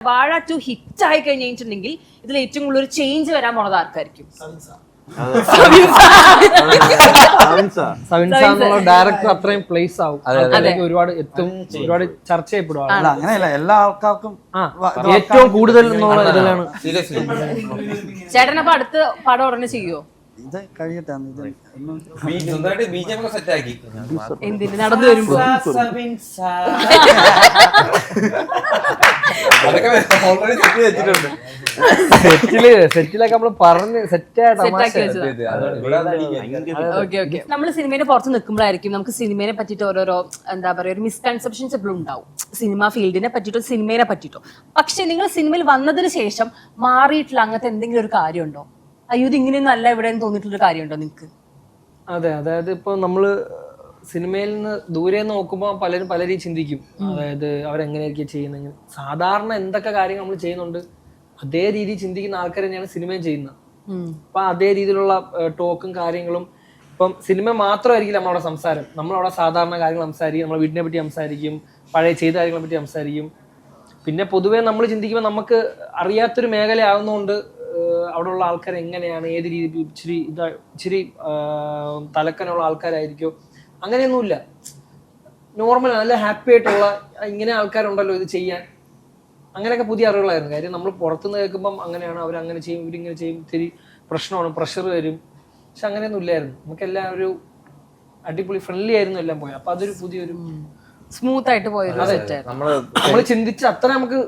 വാഴ 2 ഹിറ്റ് ആയി കഴിഞ്ഞിട്ടുണ്ടെങ്കിൽ ഇതിൽ ഏറ്റവും കൂടുതൽ ഒരു ചേഞ്ച് വരാൻ പോണത് ആർക്കായിരിക്കും? ഡയറക്ടർ അത്രയും പ്ലേസ് ആവും, ഒരുപാട് എത്തും, ഒരുപാട് ചർച്ച ചെയ്യപ്പെടും. അങ്ങനെയല്ല, എല്ലാ ആൾക്കാർക്കും ഏറ്റവും കൂടുതൽ എന്നുള്ള ഇതിലാണ്. ചേട്ടനപ്പൊ അടുത്ത പടം ഉടനെ ചെയ്യുവോ? ഇത് കഴിയട്ടെ, എന്തിന് നടന്നു വരുമ്പോ സെറ്റിലൊക്കെ നമ്മള് പറഞ്ഞ് നമ്മള് സിനിമയുടെ പുറത്ത് നിൽക്കുമ്പോഴായിരിക്കും നമുക്ക് സിനിമയെ പറ്റിയിട്ട് ഓരോരോ എന്താ പറയാ ഒരു മിസ്കൺസെപ്ഷൻസ് എപ്പോഴും ഉണ്ടാവും, സിനിമ ഫീൽഡിനെ പറ്റിയിട്ടോ സിനിമയെ പറ്റിയിട്ടോ. പക്ഷെ നിങ്ങൾ സിനിമയിൽ വന്നതിന് ശേഷം മാറിയിട്ടുള്ള അങ്ങനത്തെ എന്തെങ്കിലും ഒരു കാര്യമുണ്ടോ? അയ്യോ ഇത് ഇങ്ങനെയൊന്നും അല്ല ഇവിടെ തോന്നിയിട്ടുള്ളൊരു കാര്യമുണ്ടോ നിങ്ങൾക്ക്? അതെ, അതായത് ഇപ്പൊ നമ്മള് സിനിമയിൽ നിന്ന് ദൂരെ നോക്കുമ്പോൾ പലരും പല രീതി ചിന്തിക്കും, അതായത് അവരെങ്ങനെയൊക്കെ ചെയ്യുന്നത്. സാധാരണ എന്തൊക്കെ കാര്യങ്ങൾ നമ്മൾ ചെയ്യുന്നുണ്ട് അതേ രീതി ചിന്തിക്കുന്ന ആൾക്കാർ തന്നെയാണ് സിനിമയും ചെയ്യുന്നത്. അപ്പൊ അതേ രീതിയിലുള്ള ടോക്കും കാര്യങ്ങളും. ഇപ്പം സിനിമ മാത്രമായിരിക്കില്ല നമ്മളവിടെ സംസാരം, നമ്മളവിടെ സാധാരണ കാര്യങ്ങൾ സംസാരിക്കും, നമ്മളെ വീടിനെ പറ്റി സംസാരിക്കും, പഴയ ചെയ്ത കാര്യങ്ങളെ പറ്റി സംസാരിക്കും. പിന്നെ പൊതുവെ നമ്മൾ ചിന്തിക്കുമ്പോൾ നമുക്ക് അറിയാത്തൊരു മേഖല ആവുന്നതുകൊണ്ട് അവിടെയുള്ള ആൾക്കാർ എങ്ങനെയാണ്, ഏത് രീതി, ഇച്ചിരി തലക്കനുള്ള ആൾക്കാരായിരിക്കും, അങ്ങനെയൊന്നുമില്ല. നോർമൽ നല്ല ഹാപ്പി ആയിട്ടുള്ള ഇങ്ങനെ ആൾക്കാരുണ്ടല്ലോ ഇത് ചെയ്യാൻ, അങ്ങനെയൊക്കെ പുതിയ അറിവുകളായിരുന്നു. കാര്യം നമ്മൾ പുറത്തുനിന്ന് കേൾക്കുമ്പം അങ്ങനെയാണ്, അവരങ്ങനെ ചെയ്യും, ഇവരിങ്ങനെ ചെയ്യും, ഇത്തിരി പ്രശ്നമാണ്, പ്രഷർ വരും. പക്ഷെ അങ്ങനെയൊന്നും ഇല്ലായിരുന്നു. നമുക്കെല്ലാം ഒരു അടിപൊളി ഫ്രണ്ട്ലി ആയിരുന്നു എല്ലാം പോയത്. അപ്പൊ അതൊരു പുതിയൊരു സ്മൂത്ത് ആയിട്ട് പോയൊരു നമ്മൾ ചിന്തിച്ച അത്ര നമുക്ക്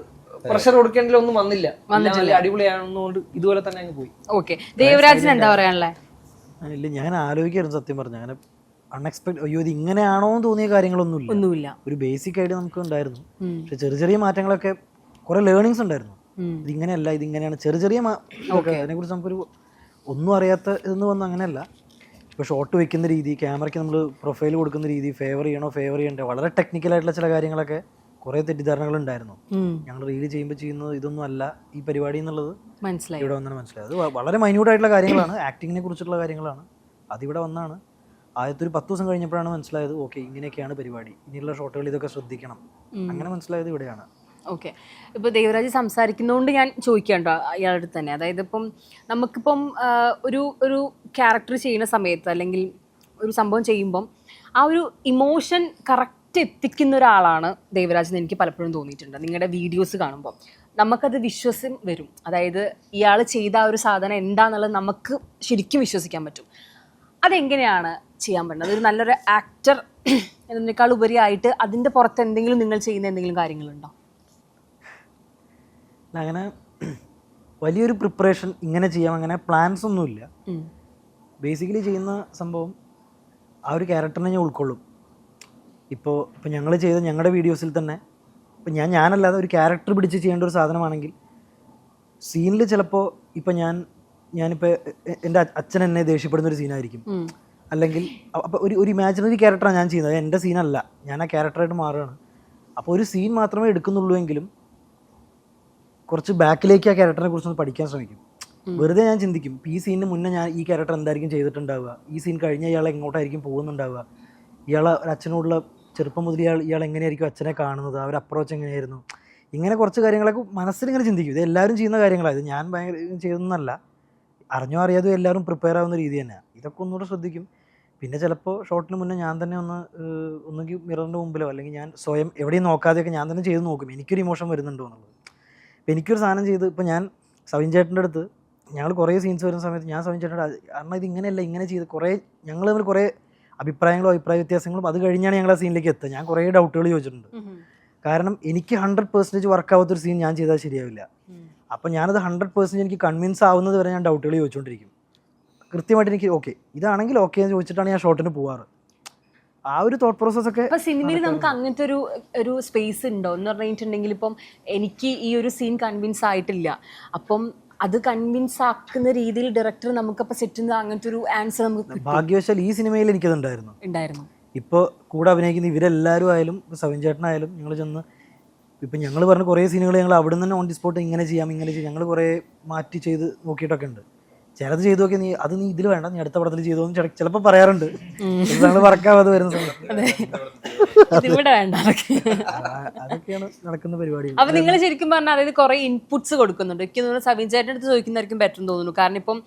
പ്രഷർ കൊടുക്കേണ്ടത് ഒന്നും വന്നില്ല. അടിപൊളിയാണെന്നുകൊണ്ട് ഇതുപോലെ തന്നെ അങ്ങ് പോയി. ഓക്കെ, ദേവരാജന് എന്താ പറയാനുള്ളത്? ഇല്ല, ഞാൻ ആലോചിക്കായിരുന്നു സത്യം പറഞ്ഞു. അങ്ങനെ അൺഎക്സ്പെക്ട് അയ്യോ ഇത് ഇങ്ങനെയാണോ എന്ന് തോന്നിയ കാര്യങ്ങളൊന്നുമില്ല. ഒരു ബേസിക് ആയിട്ട് നമുക്ക് ഉണ്ടായിരുന്നു. പക്ഷെ ചെറിയ ചെറിയ മാറ്റങ്ങളൊക്കെ കുറെ ലേണിങ്സ് ഉണ്ടായിരുന്നു. ഇതിങ്ങനെയല്ല, ഇതിങ്ങനെയാണ്, ചെറിയ ചെറിയ അതിനെക്കുറിച്ച് നമുക്കൊരു ഒന്നും അറിയാത്ത ഇതെന്ന് വന്ന് അങ്ങനെയല്ല. ഇപ്പോൾ ഷോട്ട് വെക്കുന്ന രീതി, ക്യാമറയ്ക്ക് നമ്മൾ പ്രൊഫൈൽ കൊടുക്കുന്ന രീതി, ഫേവർ ചെയ്യണോ ഫേവർ ചെയ്യണ്ടേ, വളരെ ടെക്നിക്കലായിട്ടുള്ള ചില കാര്യങ്ങളൊക്കെ കുറെ തെറ്റിദ്ധാരണകൾ ഉണ്ടായിരുന്നു. ഞങ്ങൾ റീൽ ചെയ്യുമ്പോൾ ചെയ്യുന്നത് ഇതൊന്നും അല്ല ഈ പരിപാടി എന്നുള്ളത് മനസ്സിലായി, ഇവിടെ വന്നാണ് മനസ്സിലായത്. അത് വളരെ മൈന്യൂട്ടായിട്ടുള്ള കാര്യങ്ങളാണ്, ആക്ടിങ്ങിനെ കുറിച്ചുള്ള കാര്യങ്ങളാണ്. അതിവിടെ വന്നാണ് ആദ്യത്തെ ഒരു 10 ദിവസം കഴിഞ്ഞപ്പോഴാണ് മനസ്സിലായത് ഓക്കെ ഇങ്ങനെയൊക്കെയാണ് പരിപാടി, ഇനിയുള്ള ഷോട്ടുകൾ ഇതൊക്കെ ശ്രദ്ധിക്കണം. അങ്ങനെ മനസ്സിലായത് ഇവിടെയാണ്. ഓക്കെ, ഇപ്പോൾ ദേവരാജ് സംസാരിക്കുന്നതുകൊണ്ട് ഞാൻ ചോദിക്കണ്ടോ അയാളുടെ തന്നെ, അതായത് ഇപ്പം നമുക്കിപ്പം ഒരു ക്യാരക്ടർ ചെയ്യുന്ന സമയത്ത് അല്ലെങ്കിൽ ഒരു സംഭവം ചെയ്യുമ്പം ആ ഒരു ഇമോഷൻ കറക്റ്റ് എത്തിക്കുന്ന ഒരാളാണ് ദേവരാജ് എന്ന് എനിക്ക് പലപ്പോഴും തോന്നിയിട്ടുണ്ട്. നിങ്ങളുടെ വീഡിയോസ് കാണുമ്പോൾ നമുക്കത് വിശ്വാസം വരും, അതായത് ഇയാൾ ചെയ്ത ആ ഒരു സാധനം എന്താണെന്നുള്ളത് നമുക്ക് ശരിക്കും വിശ്വസിക്കാൻ പറ്റും. അതെങ്ങനെയാണ് ചെയ്യാൻ പറ്റുന്നത്? ഒരു നല്ലൊരു ആക്ടർ എന്നതിനേക്കാൾ ഉപരിയായിട്ട് അതിൻ്റെ പുറത്ത് എന്തെങ്കിലും നിങ്ങൾ ചെയ്യുന്ന എന്തെങ്കിലും കാര്യങ്ങളുണ്ടോ? അങ്ങനെ വലിയൊരു പ്രിപ്പറേഷൻ ഇങ്ങനെ ചെയ്യാം അങ്ങനെ പ്ലാൻസ് ഒന്നുമില്ല. ബേസിക്കലി ചെയ്യുന്ന സംഭവം ആ ഒരു ക്യാരക്ടറിനെ ഞാൻ ഉൾക്കൊള്ളും. ഇപ്പോൾ ഞങ്ങൾ ചെയ്ത ഞങ്ങളുടെ വീഡിയോസിൽ തന്നെ ഇപ്പം ഞാനല്ലാതെ ഒരു ക്യാരക്ടർ പിടിച്ച് ചെയ്യേണ്ട ഒരു സാധനമാണെങ്കിൽ സീനിൽ ചിലപ്പോൾ ഇപ്പം ഞാനിപ്പോൾ എൻ്റെ അച്ഛൻ എന്നെ ദേഷ്യപ്പെടുന്ന ഒരു സീനായിരിക്കും, അല്ലെങ്കിൽ അപ്പോൾ ഒരു ഇമാജിനറി ക്യാരക്ടറാണ് ഞാൻ ചെയ്യുന്നത്, എൻ്റെ സീനല്ല, ഞാൻ ആ ക്യാരക്ടറായിട്ട് മാറുകയാണ്. അപ്പോൾ ഒരു സീൻ മാത്രമേ എടുക്കുന്നുള്ളൂ എങ്കിലും കുറച്ച് ബാക്കിലേക്ക് ആ ക്യാരക്ടറിനെ കുറിച്ചൊന്ന് പഠിക്കാൻ ശ്രമിക്കും. വെറുതെ ഞാൻ ചിന്തിക്കും ഈ സീനിന് മുന്നേ ഞാൻ ഈ ക്യാരക്ടർ എന്തായിരിക്കും ചെയ്തിട്ടുണ്ടാവുക, ഈ സീൻ കഴിഞ്ഞ ഇയാൾ എങ്ങോട്ടായിരിക്കും പോകുന്നുണ്ടാവുക, ഇയാൾ അച്ഛനോടുള്ള ചെറുപ്പം മുതൽ ഇയാൾ എങ്ങനെയായിരിക്കും അച്ഛനെ കാണുന്നത്, അവർ അപ്രോച്ച് എങ്ങനെയായിരുന്നു, ഇങ്ങനെ കുറച്ച് കാര്യങ്ങളൊക്കെ മനസ്സിലിങ്ങനെ ചിന്തിക്കും. ഇത് എല്ലാവരും ചെയ്യുന്ന കാര്യങ്ങളാണ്, ഇത് ഞാൻ ഭയങ്കര ചെയ്തൊന്നല്ല, അറിഞ്ഞോ അറിയാതെ എല്ലാവരും പ്രിപ്പയർ ആവുന്ന രീതി തന്നെയാണ്. ഇതൊക്കെ ഒന്നുകൂടെ ശ്രദ്ധിക്കും. പിന്നെ ചിലപ്പോൾ ഷോട്ടിന് മുന്നേ ഞാൻ തന്നെ ഒന്നെങ്കിൽ മിററിൻ്റെ മുമ്പിലോ അല്ലെങ്കിൽ ഞാൻ സ്വയം എവിടെയും നോക്കാതെയൊക്കെ ഞാൻ തന്നെ ചെയ്ത് നോക്കും എനിക്കൊരു ഇമോഷൻ വരുന്നുണ്ടോ എന്നുള്ളത്. ഇപ്പം എനിക്കൊരു സാധനം ചെയ്ത് ഇപ്പം ഞാൻ സവിൻ ചേട്ടൻ്റെ അടുത്ത് ഞങ്ങൾ കുറേ സീൻസ് വരുന്ന സമയത്ത് ഞാൻ സവിൻ ചേട്ടൻ്റെ കാരണം ഇത് ഇങ്ങനെയല്ല ഇങ്ങനെ ചെയ്ത് ഞങ്ങൾ തമ്മിൽ കുറേ അഭിപ്രായ വ്യത്യാസങ്ങളും അത് കഴിഞ്ഞാണ് ഞങ്ങൾ ആ സീനിലേക്ക് എത്തുക. ഞാൻ കുറേ ഡൗട്ടുകൾ ചോദിച്ചിട്ടുണ്ട്. കാരണം എനിക്ക് 100% വർക്കാവാത്തൊരു സീൻ ഞാൻ ചെയ്താൽ ശരിയാവില്ല. അപ്പം ഞാനത് 100% എനിക്ക് കൺവിൻസ് ആവുന്നത് വരെ ഞാൻ ഡൗട്ടുകൾ ചോദിച്ചുകൊണ്ടിരിക്കും. കൃത്യമായിട്ട് എനിക്ക് ഓക്കെ ഇതാണെങ്കിൽ ഓക്കെ എന്ന് ചോദിച്ചിട്ടാണ് ഞാൻ ഷോട്ടിന് പോവാറ്. ആ ഒരു തോട്ട് പ്രോസസ് ഒക്കെ സിനിമയിൽ നമുക്ക് അങ്ങനത്തെ ഒരു സ്പേസ് ഉണ്ടോ എന്ന് പറഞ്ഞിട്ടുണ്ടെങ്കിൽ ഇപ്പം എനിക്ക് ഈ ഒരു സീൻ കൺവിൻസ് ആയിട്ടില്ല, അപ്പം അത് കൺവിൻസ് ആക്കുന്ന രീതിയിൽ ഡയറക്ടർ നമുക്കപ്പോൾ സെറ്റ് അങ്ങനത്തെ ഒരു ആൻസർ നമുക്ക് ഭാഗ്യവശാൽ ഈ സിനിമയിൽ എനിക്കതുണ്ടായിരുന്നു. ഇപ്പോൾ കൂടെ അഭിനയിക്കുന്ന ഇവരെല്ലാവരും ആയാലും സവിൻ ചേട്ടനായാലും ഞങ്ങൾ ചെന്ന് ഇപ്പം ഞങ്ങൾ പറഞ്ഞ കുറേ സീനുകൾ ഞങ്ങൾ അവിടെ നിന്ന് തന്നെ ഓൺ ദി സ്പോട്ട് ഇങ്ങനെ ചെയ്യാം ഞങ്ങൾ കുറേ മാറ്റി ചെയ്ത് നോക്കിയിട്ടൊക്കെ ഉണ്ട്. ചിലത് ചെയ്തു നോക്കി നീ ഇതിൽ വേണ്ട, നീ അടുത്ത പടത്തിൽ ചെയ്തു എന്ന് ചിലപ്പോൾ പറയാറുണ്ട്. ഞങ്ങൾ വർക്കാവാതെ വരുന്ന സമയത്ത് ഇതിവിടെ വേണ്ട. അതൊക്കെയാണ് നടക്കുന്ന പരിപാടികൾ. അപ്പൊ നിങ്ങൾ ശരിക്കും പറഞ്ഞാൽ അതായത് കുറെ ഇൻപുട്സ് കൊടുക്കുന്നുണ്ട്. എനിക്ക് തോന്നുന്നു സവിൻ ചേട്ടൻ്റെ അടുത്ത് ചോദിക്കുന്നതായിരിക്കും ബെറ്റർ എന്ന് തോന്നുന്നു. കാരണം ഇപ്പം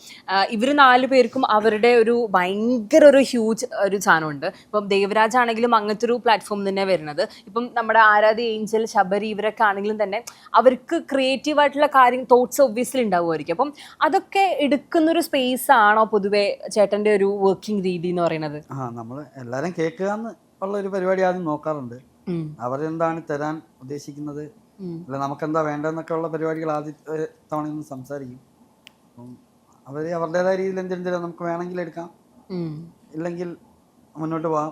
ഇവർ 4 പേർക്കും അവരുടെ ഒരു ഭയങ്കര ഒരു ഹ്യൂജ് ഒരു സാധനമുണ്ട്. ഇപ്പം ദേവരാജ് ആണെങ്കിലും അങ്ങനത്തെ ഒരു പ്ലാറ്റ്ഫോം തന്നെ വരുന്നത്. ഇപ്പം നമ്മുടെ ആരാധ്യ, ഏഞ്ചൽ, ശബരി ഇവരൊക്കെ ആണെങ്കിലും തന്നെ അവർക്ക് ക്രിയേറ്റീവ് ആയിട്ടുള്ള കാര്യം തോട്ട്സ് ഒബ്വിയസ്ലി ഉണ്ടാവുമായിരിക്കും. അപ്പം അതൊക്കെ എടുക്കുന്നൊരു സ്പേസ് ആണോ പൊതുവെ ചേട്ടൻ്റെ ഒരു വർക്കിംഗ് രീതി എന്ന് പറയുന്നത്? നമ്മൾ എല്ലാവരും കേൾക്കുക ഉള്ള ഒരു പരിപാടി ആദ്യം നോക്കാറുണ്ട്. അവരെന്താണ് തരാൻ ഉദ്ദേശിക്കുന്നത്, അല്ല നമുക്കെന്താ വേണ്ടതെന്നൊക്കെ ഉള്ള പരിപാടികൾ ആദ്യത്തെ തവണ ഒന്ന് സംസാരിക്കും. അപ്പം അവർ അവരുടേതായ രീതിയിൽ എന്തെങ്കിലും നമുക്ക് വേണമെങ്കിൽ എടുക്കാം, ഇല്ലെങ്കിൽ മുന്നോട്ട് പോകാം.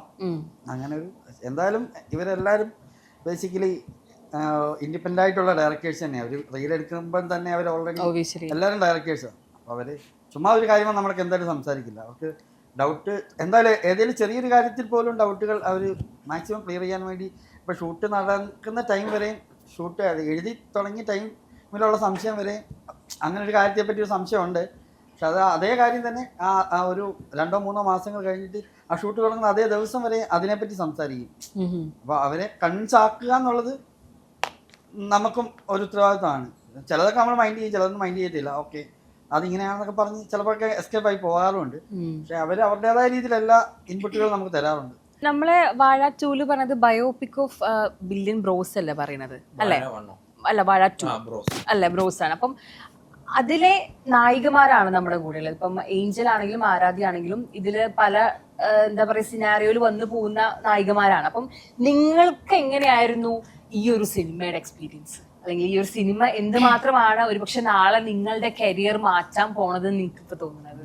അങ്ങനെ ഒരു എന്തായാലും ഇവരെല്ലാവരും ബേസിക്കലി ഇൻഡിപെൻഡൻ്റ് ആയിട്ടുള്ള ഡയറക്ടേഴ്സ് തന്നെയാണ്. അവർ റീൽ എടുക്കുമ്പോൾ തന്നെ അവർ ഓൾറെഡി എല്ലാവരും ഡയറക്ടേഴ്സാണ്. അപ്പോൾ അവർ ചുമ്മാ ഒരു കാര്യമാണ് നമ്മൾക്ക് എന്തായാലും സംസാരിക്കില്ല. അവർക്ക് ഡൗട്ട് എന്തായാലും ഏതെങ്കിലും ചെറിയൊരു കാര്യത്തിൽ പോലും ഡൗട്ടുകൾ അവർ മാക്സിമം ക്ലിയർ ചെയ്യാൻ വേണ്ടി ഇപ്പോൾ ഷൂട്ട് നടക്കുന്ന ടൈം വരെയും ഷൂട്ട് എഴുതി തുടങ്ങിയ ടൈമിലുള്ള സംശയം വരെ അങ്ങനെ ഒരു കാര്യത്തെപ്പറ്റി ഒരു സംശയമുണ്ട്. പക്ഷെ അത് അതേ കാര്യം തന്നെ ആ ഒരു 2-3 മാസങ്ങൾ കഴിഞ്ഞിട്ട് ആ ഷൂട്ട് തുടങ്ങുന്ന അതേ ദിവസം വരെ അതിനെപ്പറ്റി സംസാരിക്കും. അപ്പോൾ അവരെ കൺവിൻസ് ആക്കുക എന്നുള്ളത് നമുക്കും ഒരു ഉത്തരവാദിത്തമാണ്. ചിലതൊക്കെ നമ്മൾ മൈൻഡ് ചെയ്യും, ചിലതൊന്നും മൈൻഡ് ചെയ്യത്തില്ല. ഓക്കെ അതിങ്ങനെയാണെന്നൊക്കെ പറഞ്ഞ് ചിലപ്പോഴൊക്കെ എസ്കേപ്പ് ആയി പോകാറുണ്ട്. പക്ഷെ അവർ അവരുടേതായ രീതിയിൽ എല്ലാ ഇൻപുട്ടുകളും നമുക്ക് തരാറുണ്ട്. നമ്മളെ വാഴ 2 പറഞ്ഞത് ബയോപിക് ഓഫ് ബില്യൺ ബ്രോസ് അല്ലേ പറയണത്? അല്ലേ? അല്ല, വാഴ 2 അല്ലേ, ബ്രോസ് ആണ്. അപ്പം അതിലെ നായികമാരാണ് നമ്മുടെ കൂടെ ഉള്ളത്. ഇപ്പം ഏഞ്ചൽ ആണെങ്കിലും ആരാധ്യ ആണെങ്കിലും ഇതില് പല എന്താ പറയുക സിനാരിയോയിൽ വന്നു പോകുന്ന നായികമാരാണ്. അപ്പം നിങ്ങൾക്ക് എങ്ങനെയായിരുന്നു ഈ ഒരു സിനിമയുടെ എക്സ്പീരിയൻസ്, അല്ലെങ്കിൽ ഈ ഒരു സിനിമ എന്തുമാത്രമാണ് ഒരുപക്ഷെ നാളെ നിങ്ങളുടെ കരിയർ മാറ്റാൻ പോണത് നിങ്ങൾക്ക് ഇപ്പൊ തോന്നുന്നത്?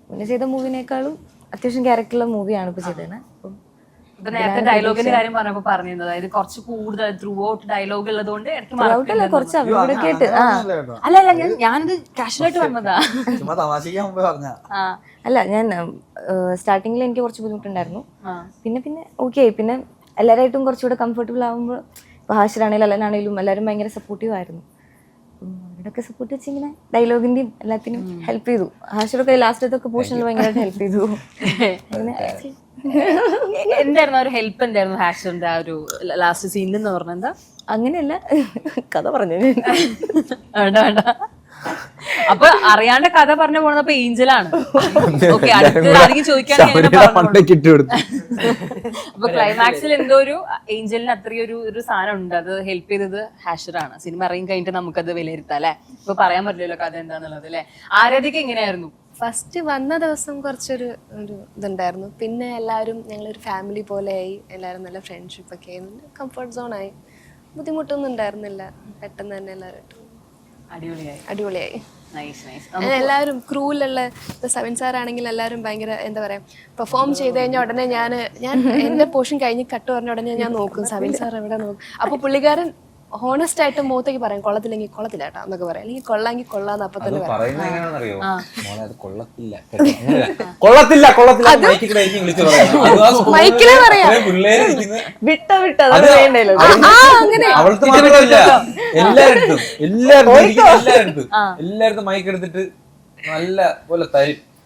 മുന്നേ ചെയ്ത മൂവിനേക്കാളും അത്യാവശ്യം ക്യാരക്ടറുള്ള മൂവിയാണ് ഇപ്പൊ ചെയ്തത്. ഇപ്പൊ നേരത്തെ ഡയലോഗിന്റെ കാര്യം പറഞ്ഞപ്പോ പറഞ്ഞിരുന്നത് അതായത് കുറച്ച് കൂടുതൽ ത്രൂ ഔട്ട് ഡയലോഗ് ഉള്ളതുകൊണ്ട് കുറച്ച് അവിടെ കേട്ട് അല്ല ഞാനത് കാഷ്വലായിട്ട് പറഞ്ഞതാ. അല്ല, ഞാൻ സ്റ്റാർട്ടിങ്ങിൽ എനിക്ക് കുറച്ച് ബുദ്ധിമുട്ടുണ്ടായിരുന്നു. പിന്നെ ഓക്കെ ആയി. പിന്നെ എല്ലാവരായിട്ടും കുറച്ചുകൂടെ കംഫർട്ടബിൾ ആകുമ്പോൾ ഇപ്പോൾ ഹാഷിറാണേലും അല്ലനാണേലും എല്ലാവരും ഭയങ്കര സപ്പോർട്ടീവ് ആയിരുന്നു. അവരുടെയൊക്കെ സപ്പോർട്ട് വെച്ചിങ്ങനെ ഡയലോഗിന്റെയും എല്ലാത്തിനും ഹെൽപ്പ് ചെയ്തു. ഹാഷിറൊക്കെ ലാസ്റ്റത്തൊക്കെ പോർഷനിൽ ഭയങ്കരമായിട്ട് ഹെൽപ്പ് ചെയ്തു. എന്തായിരുന്നു ഒരു ഹെൽപ്പ് എന്തായിരുന്നു ഹാഷിറിന്റെ ആ ഒരു ലാസ്റ്റ് സീൻ എന്ന് പറഞ്ഞ? എന്താ അങ്ങനെയല്ല, കഥ പറഞ്ഞു. വേണ്ട വേണ്ട, അപ്പൊ അറിയാണ്ട് കഥ പറഞ്ഞു പോണത് അപ്പൊ ഏഞ്ചലാണ്. ഓക്കെ, അടുത്ത് ചോദിക്കാൻ അപ്പൊ ക്ലൈമാക്സിൽ എന്തോ ഒരു ഏഞ്ചലിന് അത്രയും ഒരു സാധനം ഉണ്ട്, അത് ഹെൽപ്പ് ചെയ്തത് ഹാഷിറാണ്. സിനിമ ഇറങ്ങി കഴിഞ്ഞിട്ട് നമുക്കത് വിലയിരുത്താം അല്ലെ? ഇപ്പൊ പറയാൻ പറ്റില്ലല്ലോ കഥ എന്താന്നുള്ളത് അല്ലെ? ആരാധ്യക്ക് എങ്ങനെയായിരുന്നു? ഫസ്റ്റ് വന്ന ദിവസം കുറച്ചൊരു ഇതുണ്ടായിരുന്നു. പിന്നെ എല്ലാവരും ഞങ്ങളൊരു ഫാമിലി പോലെയായി, എല്ലാവരും നല്ല ഫ്രണ്ട്ഷിപ്പ് ഒക്കെ ആയിരുന്നു, കംഫർട്ട് സോണായി, ബുദ്ധിമുട്ടൊന്നും ഉണ്ടായിരുന്നില്ല. പെട്ടെന്ന് തന്നെ എല്ലാവരും അടിപൊളിയായി. എല്ലാവരും ക്രൂവിലുള്ള ഇപ്പോൾ സവിൻ സാർ ആണെങ്കിൽ എല്ലാവരും ഭയങ്കര എന്താ പറയാ പെർഫോം ചെയ്ത് കഴിഞ്ഞാൽ ഉടനെ ഞാൻ എൻ്റെ പോർഷൻ കഴിഞ്ഞ് കട്ട് പറഞ്ഞ ഉടനെ ഞാൻ നോക്കും സവിൻ സാർ എവിടെ നോക്കും. അപ്പോൾ പുള്ളിക്കാരൻ ഹോണസ്റ്റ് ആയിട്ട് മുഖത്തേക്ക് പറയാം, കൊള്ളത്തില്ലെങ്കിൽ കൊള്ളത്തില്ല കേട്ടോ എന്നൊക്കെ പറയാം, അല്ലെങ്കിൽ കൊള്ളാമെങ്കിൽ കൊള്ളാന്ന് അപ്പൊ തന്നെ മൈക്കിലേ പറയാം. എല്ലായിടത്തും മൈക്ക് എടുത്തിട്ട് നല്ല പോലെ തരും.